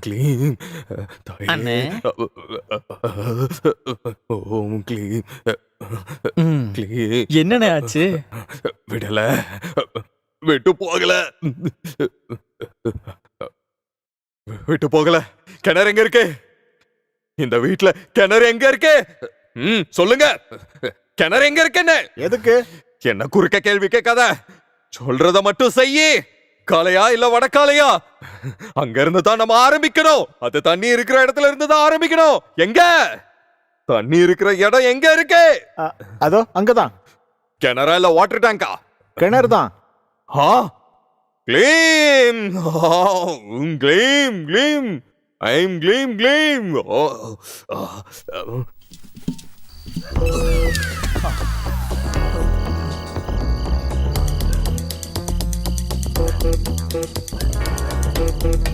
க்ளீம் தாயே அண்ணே. ஓம் க்ளீம் ம். க்ளீம் என்னண்ணே ஆச்சு? விடல விட்டு போகல விட்டு போகல. கிணறு எங்க இருக்கு? இந்த வீட்ல கிணறு எங்க இருக்கு? சொல்லுங்க. கிணறு எங்க இருக்குன்னு? எதுக்கு? என்ன குறுக்க கேள்வி கேட்காத. சொல்றத மட்டும் செய்யி. காலையா இல்ல வடக்காலையா? அங்க இருந்து தான் நம்ம ஆரம்பிக்கணும். அது தண்ணி இருக்கிற இடத்துல இருந்து தான் ஆரம்பிக்கணும். எங்க தண்ணி இருக்கிற இடம் எங்க இருக்கு? அதோ அங்கதான். கிணறா இல்ல வாட்டர் டேங்கா? கிணறு தான். க்ளீம் க்ளீம் க்ளீம் ஐம் க்ளீம் க்ளீம்.